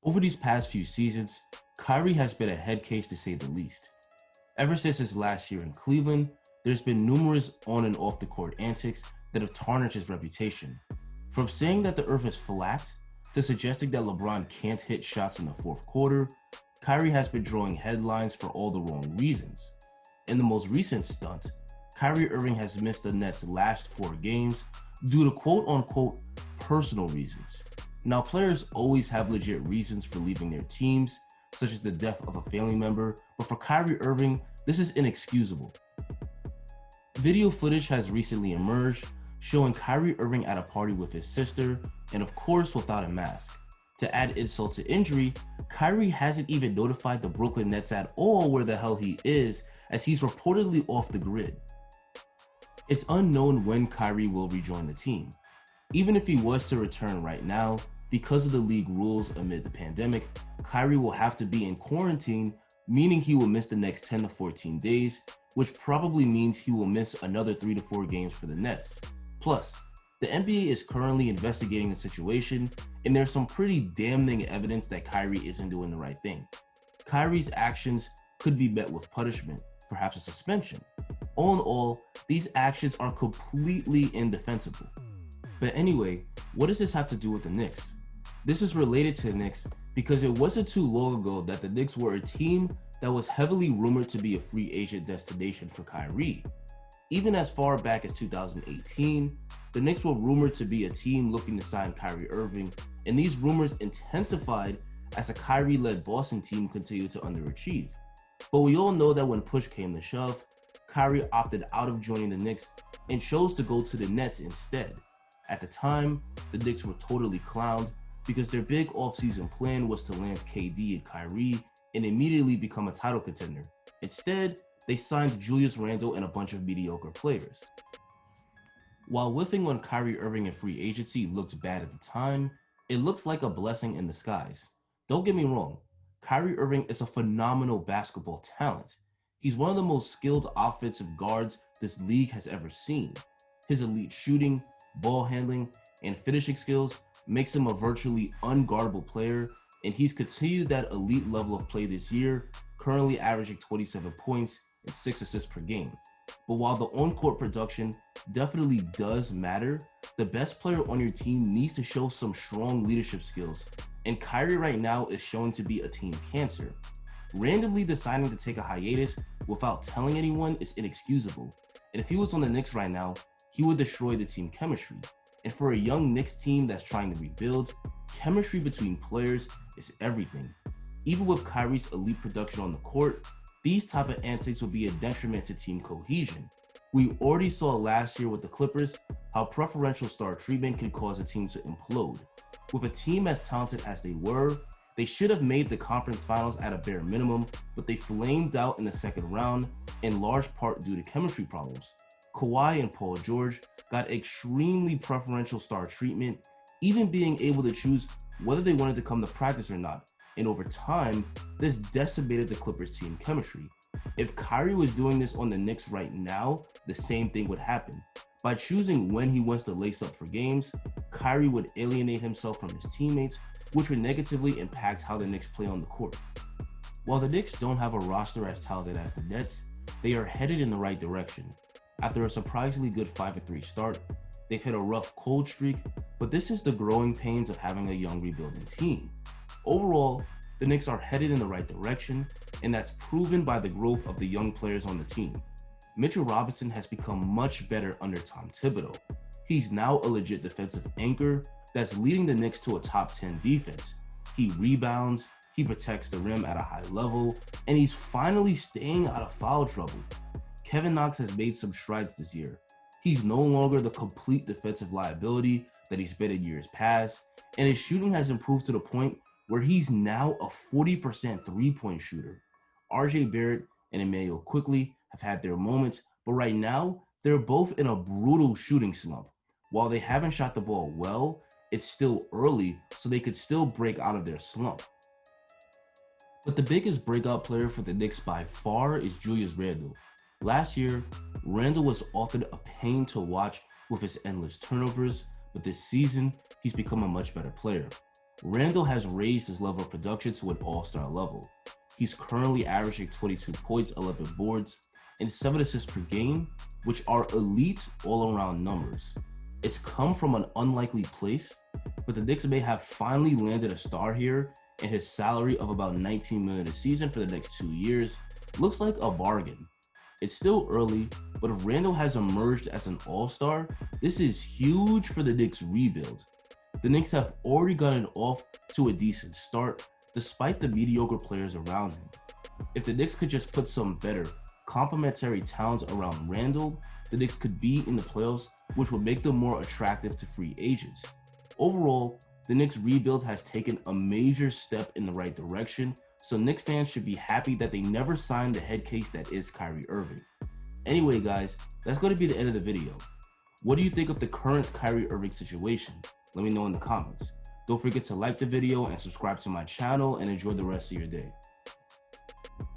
Over these past few seasons, Kyrie has been a head case to say the least. Ever since his last year in Cleveland, there's been numerous on and off the court antics that have tarnished his reputation. From saying that the earth is flat to suggesting that LeBron can't hit shots in the fourth quarter, Kyrie has been drawing headlines for all the wrong reasons. In the most recent stunt, Kyrie Irving has missed the Nets' last 4 games due to quote-unquote personal reasons. Now, players always have legit reasons for leaving their teams, such as the death of a family member, but for Kyrie Irving, this is inexcusable. Video footage has recently emerged showing Kyrie Irving at a party with his sister, and of course without a mask. To add insult to injury, Kyrie hasn't even notified the Brooklyn Nets at all where the hell he is, as he's reportedly off the grid. It's unknown when Kyrie will rejoin the team. Even if he was to return right now, because of the league rules amid the pandemic, Kyrie will have to be in quarantine, meaning he will miss the next 10 to 14 days, which probably means he will miss another 3 to 4 games for the Nets. Plus, the NBA is currently investigating the situation, and there's some pretty damning evidence that Kyrie isn't doing the right thing. Kyrie's actions could be met with punishment, perhaps a suspension. All in all, these actions are completely indefensible. But anyway, what does this have to do with the Knicks? This is related to the Knicks because it wasn't too long ago that the Knicks were a team that was heavily rumored to be a free agent destination for Kyrie. Even as far back as 2018, the Knicks were rumored to be a team looking to sign Kyrie Irving, and these rumors intensified as a Kyrie-led Boston team continued to underachieve. But we all know that when push came to shove, Kyrie opted out of joining the Knicks and chose to go to the Nets instead. At the time, the Knicks were totally clowned because their big offseason plan was to land KD and Kyrie and immediately become a title contender. Instead, they signed Julius Randle and a bunch of mediocre players. While whiffing on Kyrie Irving in free agency looked bad at the time, it looks like a blessing in disguise. Don't get me wrong, Kyrie Irving is a phenomenal basketball talent. He's one of the most skilled offensive guards this league has ever seen. His elite shooting, ball handling, and finishing skills makes him a virtually unguardable player, and he's continued that elite level of play this year, currently averaging 27 points and 6 assists per game. But while the on-court production definitely does matter, the best player on your team needs to show some strong leadership skills, and Kyrie right now is shown to be a team cancer. Randomly deciding to take a hiatus without telling anyone is inexcusable, and if he was on the Knicks right now, he would destroy the team chemistry. And for a young Knicks team that's trying to rebuild, chemistry between players is everything. Even with Kyrie's elite production on the court, these type of antics will be a detriment to team cohesion. We already saw last year with the Clippers how preferential star treatment can cause a team to implode. With a team as talented as they were, they should have made the conference finals at a bare minimum, but they flamed out in the second round, in large part due to chemistry problems. Kawhi and Paul George got extremely preferential star treatment, even being able to choose whether they wanted to come to practice or not. And over time, this decimated the Clippers team chemistry. If Kyrie was doing this on the Knicks right now, the same thing would happen. By choosing when he wants to lace up for games, Kyrie would alienate himself from his teammates, which would negatively impact how the Knicks play on the court. While the Knicks don't have a roster as talented as the Nets, they are headed in the right direction. After a surprisingly good 5-3 start, they've hit a rough cold streak, but this is the growing pains of having a young rebuilding team. Overall, the Knicks are headed in the right direction, and that's proven by the growth of the young players on the team. Mitchell Robinson has become much better under Tom Thibodeau. He's now a legit defensive anchor that's leading the Knicks to a top 10 defense. He rebounds, he protects the rim at a high level, and he's finally staying out of foul trouble. Kevin Knox has made some strides this year. He's no longer the complete defensive liability that he's been in years past, and his shooting has improved to the point where he's now a 40% three-point shooter. RJ Barrett and Emmanuel Quickley have had their moments, but right now, they're both in a brutal shooting slump. While they haven't shot the ball well, it's still early, so they could still break out of their slump. But the biggest breakout player for the Knicks by far is Julius Randle. Last year, Randle was often a pain to watch with his endless turnovers, but this season, he's become a much better player. Randle has raised his level of production to an all-star level. He's currently averaging 22 points, 11 boards, and 7 assists per game, which are elite all-around numbers. It's come from an unlikely place, but the Knicks may have finally landed a star here, and his salary of about $19 million a season for the next 2 years looks like a bargain. It's still early, but if Randle has emerged as an all-star, this is huge for the Knicks' rebuild. The Knicks have already gotten off to a decent start, despite the mediocre players around him. If the Knicks could just put some better, complementary talents around Randle, the Knicks could be in the playoffs, which would make them more attractive to free agents. Overall, the Knicks' rebuild has taken a major step in the right direction, so Knicks fans should be happy that they never signed the head case that is Kyrie Irving. Anyway guys, that's going to be the end of the video. What do you think of the current Kyrie Irving situation? Let me know in the comments. Don't forget to like the video and subscribe to my channel, and enjoy the rest of your day.